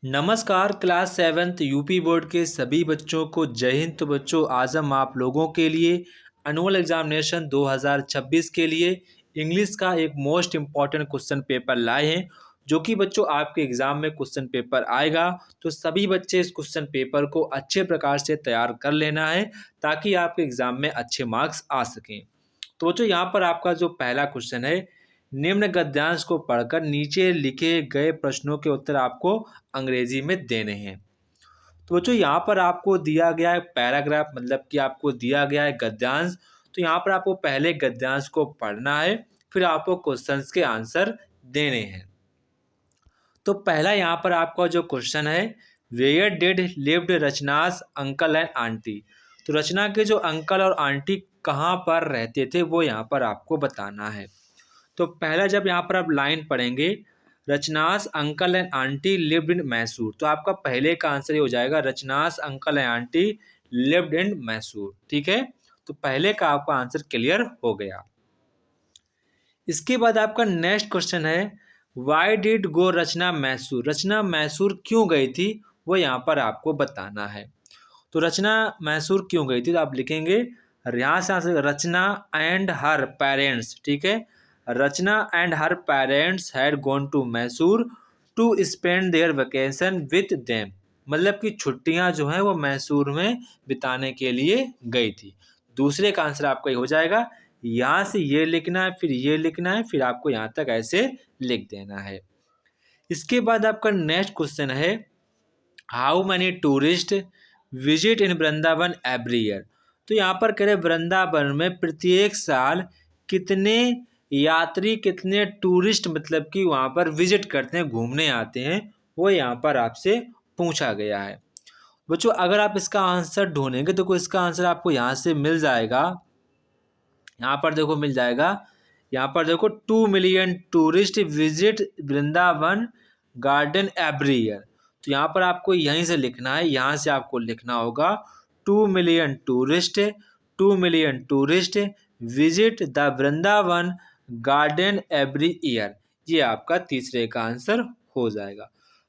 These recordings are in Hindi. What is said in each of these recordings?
नमस्कार क्लास सेवन्थ यूपी बोर्ड के सभी बच्चों को जय हिंद। तो बच्चों, आज हम आप लोगों के लिए एनुअल एग्जामिनेशन 2026 के लिए इंग्लिश का एक मोस्ट इम्पॉर्टेंट क्वेश्चन पेपर लाए हैं, जो कि बच्चों आपके एग्जाम में क्वेश्चन पेपर आएगा। तो सभी बच्चे इस क्वेश्चन पेपर को अच्छे प्रकार से तैयार कर लेना है, ताकि आपके एग्जाम में अच्छे मार्क्स आ सकें। तो बच्चों, यहाँ पर आपका जो पहला क्वेश्चन है, निम्न गद्यांश को पढ़कर नीचे लिखे गए प्रश्नों के उत्तर आपको अंग्रेजी में देने हैं। तो बच्चों, यहाँ पर आपको दिया गया है पैराग्राफ, मतलब कि आपको दिया गया है गद्यांश। तो यहाँ पर आपको पहले गद्यांश को पढ़ना है, फिर आपको क्वेश्चंस के आंसर देने हैं। तो पहला यहाँ पर आपका जो क्वेश्चन है, where did lived Rachna's uncle and aunty. तो रचना के जो अंकल और आंटी कहाँ पर रहते थे, वो यहाँ पर आपको बताना है। तो पहला जब यहाँ पर आप लाइन पढ़ेंगे, Rachna's uncle and aunty lived in Mysore, तो आपका पहले का आंसर ये हो जाएगा, Rachna's uncle and aunty lived in Mysore. ठीक है, तो पहले का आपका आंसर क्लियर हो गया। इसके बाद आपका नेक्स्ट क्वेश्चन है, वाई डिड गो रचना मैसूर। रचना मैसूर क्यों गई थी, वो यहाँ पर आपको बताना है। तो रचना मैसूर क्यों गई थी, तो आप लिखेंगे यहाँ से रचना एंड हर पेरेंट्स। ठीक है, Rachna and her parents had gone to Mysore to spend their vacation with them. मतलब कि छुट्टियां जो हैं वो मैसूर में बिताने के लिए गई थी। दूसरे का आंसर आपका ये हो जाएगा, यहाँ से ये लिखना है, फिर ये लिखना है, फिर आपको यहाँ तक ऐसे लिख देना है। इसके बाद आपका नेक्स्ट क्वेश्चन है, how many tourist visit in Vrindavan every year. तो यहाँ पर कह रहे वृंदावन में प्रत्येक साल कितने यात्री, कितने टूरिस्ट मतलब कि वहाँ पर विजिट करते हैं, घूमने आते हैं, वो यहाँ पर आपसे पूछा गया है। बच्चों, अगर आप इसका आंसर ढूंढेंगे तो इसका आंसर आपको यहाँ से मिल जाएगा। यहाँ पर देखो मिल जाएगा, यहाँ पर देखो 2 million tourist visit Vrindavan garden every year. तो यहाँ पर आपको यहीं से लिखना है, यहाँ से आपको लिखना होगा 2 million tourist, 2 million tourist visit the Vrindavan garden every year. ये आपका तीसरे का आंसर हो जाएगा।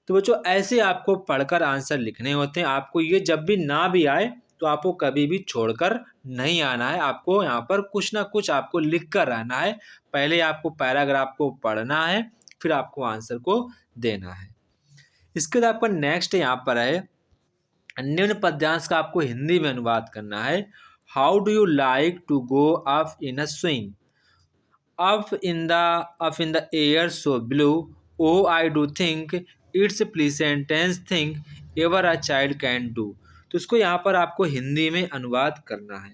तो बच्चों, ऐसे आपको पढ़कर आंसर लिखने होते हैं। आपको ये जब भी ना भी आए तो आपको कभी भी छोड़कर नहीं आना है। आपको यहाँ पर कुछ ना कुछ आपको लिख कर रहना है। पहले आपको पैराग्राफ को पढ़ना है, फिर आपको आंसर को देना है। इसके बाद आपका नेक्स्ट यहाँ पर है, निम्न पद्यांश का आपको हिंदी में अनुवाद करना है। How do you like to go up in a swing, up in the air so blue, oh I do think it's pleasantest thing ever a child can do. तो इसको यहाँ पर आपको हिंदी में अनुवाद करना है।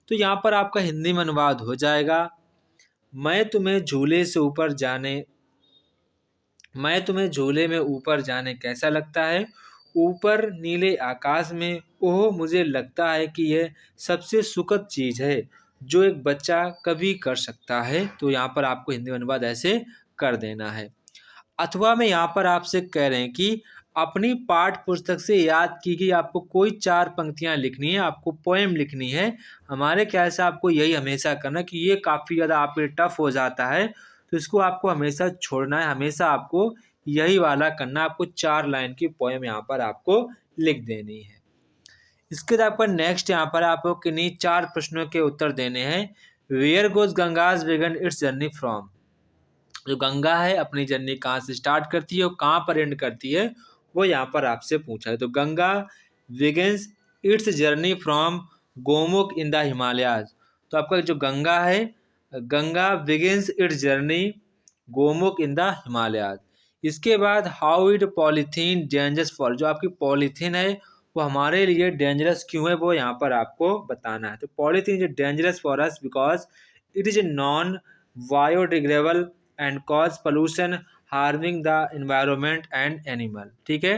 तो यहाँ पर आपका हिंदी में अनुवाद हो जाएगा, मैं तुम्हें झूले से ऊपर जाने, मैं तुम्हें झूले में ऊपर जाने कैसा लगता है, ऊपर नीले आकाश में, ओह मुझे लगता है कि यह सबसे सुखद चीज़ है जो एक बच्चा कभी कर सकता है। तो यहाँ पर आपको हिंदी में अनुवाद ऐसे कर देना है। अथवा में यहाँ पर आपसे कह रहे हैं कि अपनी पाठ्य पुस्तक से याद की गई आपको कोई 4 पंक्तियाँ लिखनी है, आपको पोएम लिखनी है। हमारे ख्याल से आपको यही हमेशा करना, कि ये काफ़ी ज़्यादा आपके लिए टफ हो जाता है, तो इसको आपको हमेशा छोड़ना है। हमेशा आपको यही वाला करना, आपको 4 लाइन की पोएम यहाँ पर आपको लिख देनी है। इसके बाद आपका नेक्स्ट यहाँ पर आपको किन्हीं 4 प्रश्नों के उत्तर देने हैं। Where goes Ganges begin its journey from. जो गंगा है अपनी जर्नी कहाँ से स्टार्ट करती है और कहाँ पर एंड करती है, वो यहाँ पर आपसे पूछा है। तो Ganga begins it's journey from Gomukh in the Himalayas. तो आपका जो गंगा है, Ganga begins it's journey Gomukh in the Himalayas. इसके बाद how it polythene dangerous for, जो आपकी पॉलीथीन है वो हमारे लिए डेंजरस क्यों है, वो यहाँ पर आपको बताना है। तो polythene is dangerous for us because it is a non biodegradable and cause pollution harming the environment and animal. ठीक है,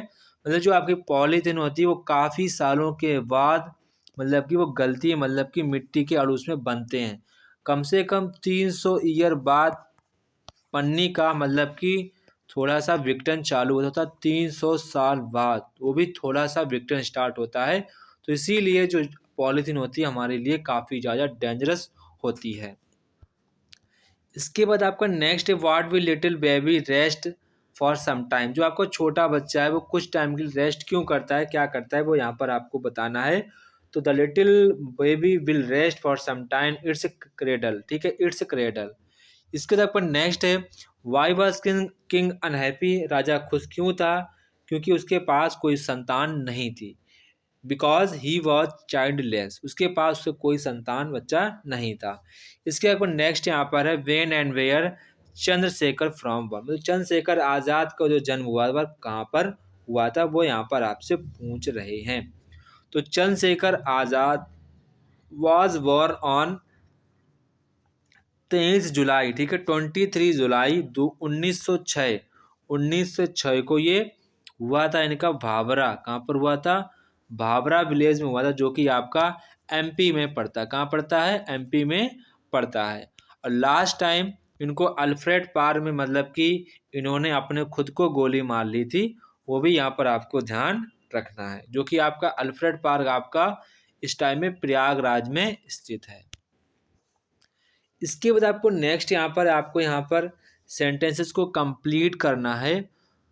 मतलब जो आपकी पॉलीथीन होती है वो काफ़ी सालों के बाद मतलब कि वो गलती है, मतलब कि मिट्टी के अड़ू में बनते हैं। कम से कम 300 ईयर बाद पन्नी का मतलब कि थोड़ा सा विघटन चालू होता है, 300 साल बाद वो भी थोड़ा सा विघटन स्टार्ट होता है। तो इसीलिए जो पॉलीथीन होती है हमारे लिए काफ़ी ज़्यादा डेंजरस होती है। इसके बाद आपका नेक्स्ट है, what will little baby rest for some time. जो आपको छोटा बच्चा है वो कुछ टाइम के लिए रेस्ट क्यों करता है, क्या करता है, वो यहाँ पर आपको बताना है। तो the little baby will rest for some time its cradle, ठीक है, इट्स क्रेडल। इसके बाद अपन नेक्स्ट है, why was king king unhappy, राजा खुश क्यों था, क्योंकि उसके पास कोई संतान नहीं थी। बिकॉज ही वॉज चाइल्डलेस, उसके पास उससे कोई संतान बच्चा नहीं था। इसके बाद नेक्स्ट यहाँ पर है, when and where Chandrashekhar from one, मतलब चंद्रशेखर आज़ाद का जो जन्म हुआ वह कहाँ पर हुआ था, वो यहाँ पर आपसे पूछ रहे हैं। तो Chandrashekhar Azad was born on 23 जुलाई, ठीक है, 23 जुलाई 1906, 1906 को ये हुआ था। इनका भावरा, कहाँ पर हुआ था, भावरा विलेज में हुआ था, जो कि आपका एमपी में पड़ता है। कहाँ पड़ता है, एमपी में पड़ता है। और लास्ट टाइम इनको अल्फ्रेड पार्क में, मतलब कि इन्होंने अपने खुद को गोली मार ली थी, वो भी यहाँ पर आपको ध्यान रखना है, जो कि आपका अल्फ्रेड पार्क आपका इस टाइम में प्रयागराज में स्थित है। इसके बाद आपको नेक्स्ट यहाँ पर सेंटेंसेस को कंप्लीट करना है।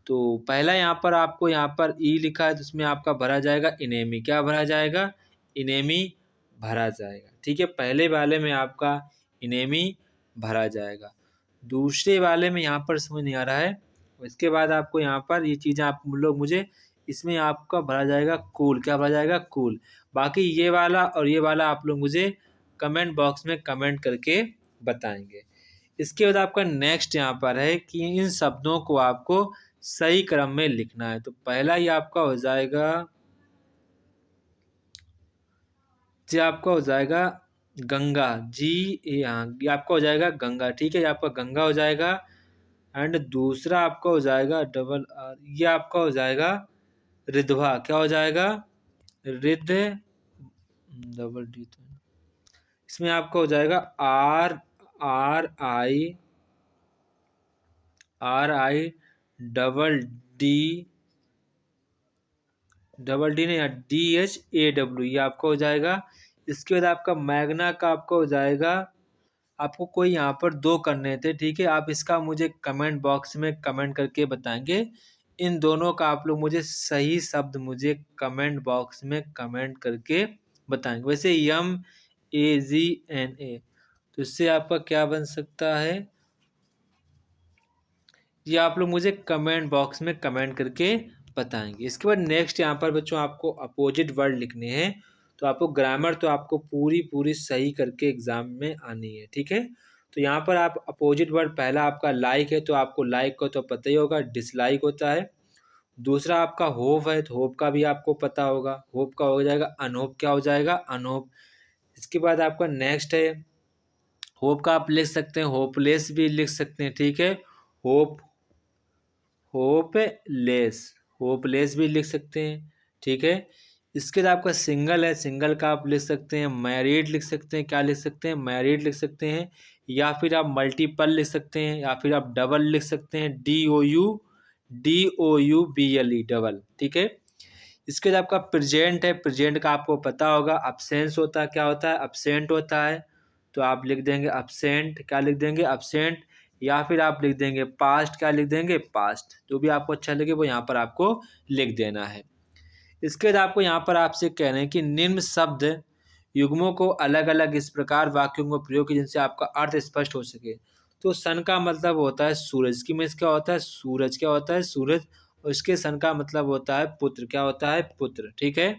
तो पहला यहाँ पर आपको यहाँ पर ई लिखा है, तो उसमें आपका भरा जाएगा इनेमी, क्या भरा जाएगा, इनेमी भरा जाएगा, ठीक है। पहले वाले में आपका इनेमी भरा जाएगा, दूसरे वाले में यहाँ पर समझ नहीं आ रहा है। इसके बाद आपको यहाँ पर ये चीज़ें आप लोग मुझे, इसमें आपका भरा जाएगा कूल, क्या भरा जाएगा, कूल। बाकी ये वाला और ये वाला आप लोग मुझे कमेंट बॉक्स में कमेंट करके बताएंगे। इसके बाद आपका नेक्स्ट यहाँ पर है कि इन शब्दों को आपको सही क्रम में लिखना है। तो पहला ये आपका हो जाएगा, ये आपका हो जाएगा गंगा, जी यहाँ ये आपका हो जाएगा गंगा, ठीक है, ये आपका गंगा हो जाएगा। एंड दूसरा आपका हो जाएगा डबल आर, ये आपका हो जाएगा रिधवा, क्या हो जाएगा, रिध, डबल डी, तो इसमें आपका हो जाएगा R, R I, R I double D, double D नहीं, डी एच ए डब्ल्यू, ये आपका हो जाएगा। इसके बाद आपका मैग्ना का आपका हो जाएगा, आपको कोई यहाँ पर दो करने थे, ठीक है, आप इसका मुझे कमेंट बॉक्स में कमेंट करके बताएंगे। इन दोनों का आप लोग मुझे सही शब्द मुझे कमेंट बॉक्स में कमेंट करके बताएंगे। वैसे यम ए जी एन ए, तो इससे आपका क्या बन सकता है, ये आप लोग मुझे कमेंट बॉक्स में कमेंट करके बताएंगे। इसके बाद नेक्स्ट यहाँ पर बच्चों आपको अपोजिट वर्ड लिखने हैं। तो आपको ग्रामर तो आपको पूरी सही करके एग्जाम में आनी है, ठीक है। तो यहाँ पर आप अपोजिट वर्ड, पहला आपका लाइक है, तो आपको लाइक को तो पता ही होगा, डिसलाइक होता है। दूसरा आपका होप है, तो होप का भी आपको पता होगा, होप का हो जाएगा अनहोप, क्या हो जाएगा, अनहोप। इसके बाद आपका नेक्स्ट है, होप का आप लिख सकते हैं, होपलेस भी लिख सकते हैं, ठीक है, होप, होपलेस, होपलेस भी लिख सकते हैं, ठीक है। इसके बाद आपका सिंगल है, सिंगल का आप लिख सकते हैं मैरिड लिख सकते हैं, क्या लिख सकते हैं, मैरिड लिख सकते हैं। या फिर आप मल्टीपल लिख सकते हैं, या फिर आप डबल लिख सकते हैं, DOUBLE, डबल, ठीक है। इसके बाद आपका प्रेजेंट है, प्रेजेंट का आपको पता होगा, अब्सेंस होता है, क्या होता है, अब्सेंट होता है। तो आप लिख देंगे अब्सेंट, क्या लिख देंगे, अब्सेंट। या फिर आप लिख देंगे पास्ट, क्या लिख देंगे, पास्ट। जो भी आपको अच्छा लगे वो यहाँ पर आपको लिख देना है। इसके बाद आपको यहाँ पर आपसे कह रहे हैं कि निम्न शब्द युग्मों को अलग अलग इस प्रकार वाक्यों में प्रयोग कीजिए जिनसे आपका अर्थ स्पष्ट हो सके। तो सन का मतलब होता है सूरज, की मीन्स क्या होता है, सूरज, क्या होता है, सूरज। और इसके सन का मतलब होता है पुत्र, क्या होता है, पुत्र, ठीक है।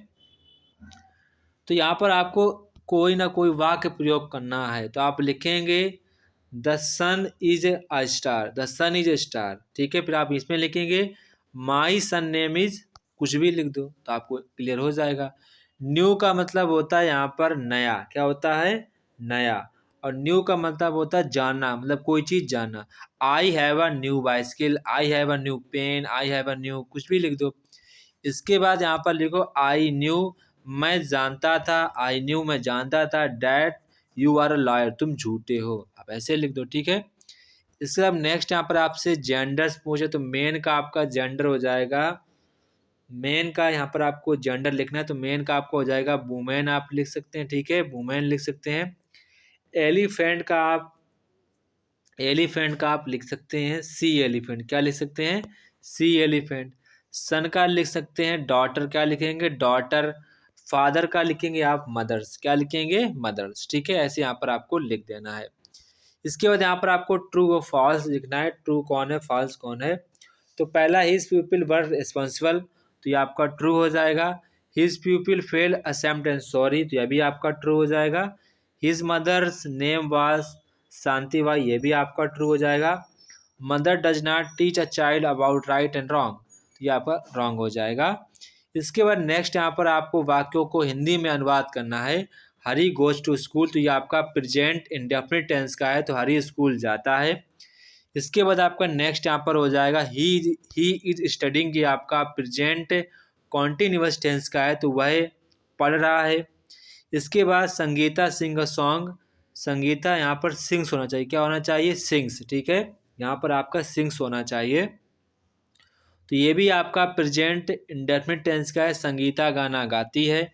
तो यहाँ पर आपको कोई ना कोई वाक्य प्रयोग करना है। तो आप लिखेंगे the sun is a star, the sun is a star, ठीक है। फिर आप इसमें लिखेंगे माई सन नेम इज, कुछ भी लिख दो तो आपको क्लियर हो जाएगा। न्यू का मतलब होता है यहाँ पर नया, क्या होता है, नया। और न्यू का मतलब होता है जानना, मतलब कोई चीज़ जानना। I have a new bicycle, I have a new pen, I have a new, कुछ भी लिख दो। इसके बाद यहाँ पर लिखो आई न्यू, मैं जानता था, आई न्यू मैं जानता था, that you are a lawyer, तुम झूठे हो, आप ऐसे लिख दो, ठीक है। इसके बाद नेक्स्ट यहाँ पर आपसे जेंडर्स पूछे, तो मेन का आपका जेंडर हो जाएगा, मेन का यहाँ पर आपको जेंडर लिखना है, तो मेन का आपको हो जाएगा वुमेन, आप लिख सकते हैं, ठीक है, वुमेन लिख सकते हैं। एलिफेंट का आप एलिफेंट का आप लिख सकते हैं सी एलिफेंट, क्या लिख सकते हैं सी एलिफेंट। सन का लिख सकते हैं डॉटर, क्या लिखेंगे डॉटर। फादर का लिखेंगे आप मदर्स, क्या लिखेंगे मदर्स। ठीक है, ऐसे यहाँ पर आपको लिख देना है। इसके बाद यहाँ पर आपको ट्रू और फॉल्स लिखना है। ट्रू कौन है, फॉल्स कौन है। तो पहला हिज पीपल वर रिस्पॉन्सिबल, तो ये आपका ट्रू हो जाएगा। हिज पीपल फेल असेम्प्ट एंड सॉरी, तो यह भी आपका ट्रू हो जाएगा। His mother's name was Shantibai, ये भी आपका ट्रू हो जाएगा। Mother does not teach a child about right and wrong, तो ये आपका रॉन्ग हो जाएगा। इसके बाद नेक्स्ट यहाँ पर आपको वाक्यों को हिंदी में अनुवाद करना है। हरी गोज टू स्कूल, तो ये आपका प्रेजेंट इंडेफिनिट टेंस का है, तो हरी स्कूल जाता है। इसके बाद आपका नेक्स्ट यहाँ पर हो जाएगा ही इज स्टडिंग, ये आपका प्रेजेंट कॉन्टिन्यूअस टेंस का है, तो वह पढ़ रहा है। इसके बाद संगीता सिंग अ सॉन्ग, संगीता यहाँ पर सिंग्स होना चाहिए, क्या होना चाहिए सिंग्स। ठीक है, यहाँ पर आपका सिंग्स होना चाहिए, तो ये भी आपका प्रेजेंट इंडेफिनिट टेंस का है, संगीता गाना गाती है।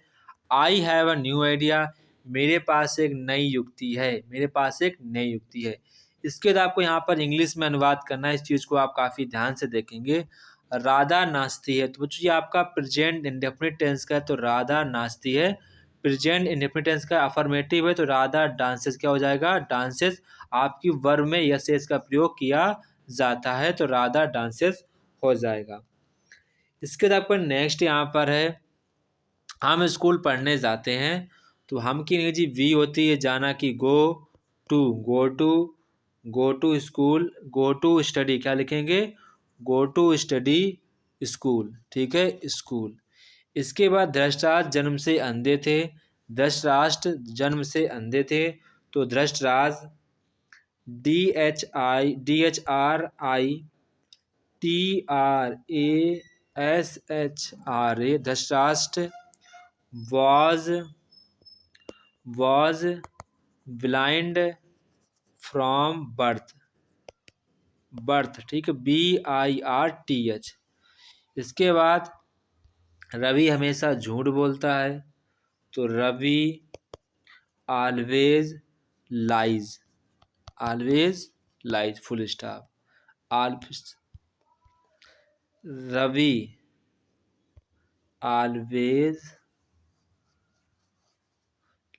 आई हैव अ न्यू आइडिया, मेरे पास एक नई युक्ति है, मेरे पास एक नई युक्ति है। इसके बाद आपको यहाँ पर इंग्लिश में अनुवाद करना है, इस चीज़ को आप काफ़ी ध्यान से देखेंगे। राधा नाचती है, तो बच्चों ये आपका प्रेजेंट इंडेफिनिट टेंस का है, तो राधा नाचती है। प्रेजेंट इंडेफिनिट टेंस का अफर्मेटिव है, तो राधा डांसेस, क्या हो जाएगा डांसेस। आपकी वर्ब में यस एस का प्रयोग किया जाता है, तो राधा डांसेस हो जाएगा। इसके बाद आपका नेक्स्ट यहाँ पर है हम स्कूल पढ़ने जाते हैं, तो हम की अंग्रेजी वी होती है, जाना की go to, go to school, go to study, क्या लिखेंगे गो टू स्टडी स्कूल। ठीक है, स्कूल। इसके बाद धृतराष्ट्र जन्म से अंधे थे, धृतराष्ट्र जन्म से अंधे थे, तो Dhritarashtra DHRITRASHRA, Dhritarashtra was blind from birth। ठीक है, BIRTH। इसके बाद रवि हमेशा झूठ बोलता है, तो Ravi always lies full stop. Ravi always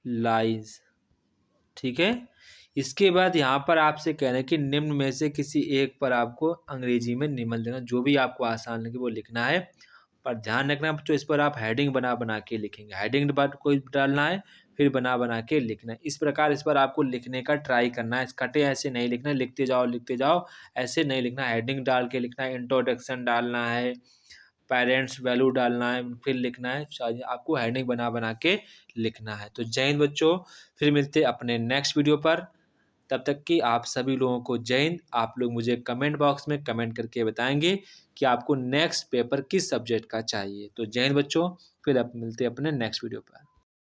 lies. ठीक है, इसके बाद यहाँ पर आपसे कह रहे हैं कि निम्न में से किसी एक पर आपको अंग्रेजी में निबंध देना, जो भी आपको आसान लगे वो लिखना है। पर ध्यान रखना बच्चों, इस पर आप हेडिंग बना बना के लिखेंगे, हेडिंग पर कोई डालना है फिर बना बना के लिखना है। इस प्रकार इस पर आपको लिखने का ट्राई करना है, कटे ऐसे नहीं लिखना, लिखते जाओ ऐसे नहीं लिखना, हेडिंग डाल के लिखना है, इंट्रोडक्शन डालना है, पेरेंट्स वैल्यू डालना है, फिर लिखना है, आपको हेडिंग बना बना के लिखना है। तो जय हिंद बच्चों, फिर मिलते अपने नेक्स्ट वीडियो पर। तब तक कि आप सभी लोगों को जय हिंद। आप लोग मुझे कमेंट बॉक्स में कमेंट करके बताएंगे कि आपको नेक्स्ट पेपर किस सब्जेक्ट का चाहिए। तो जय हिंद बच्चों, फिर अब मिलते अपने नेक्स्ट वीडियो पर।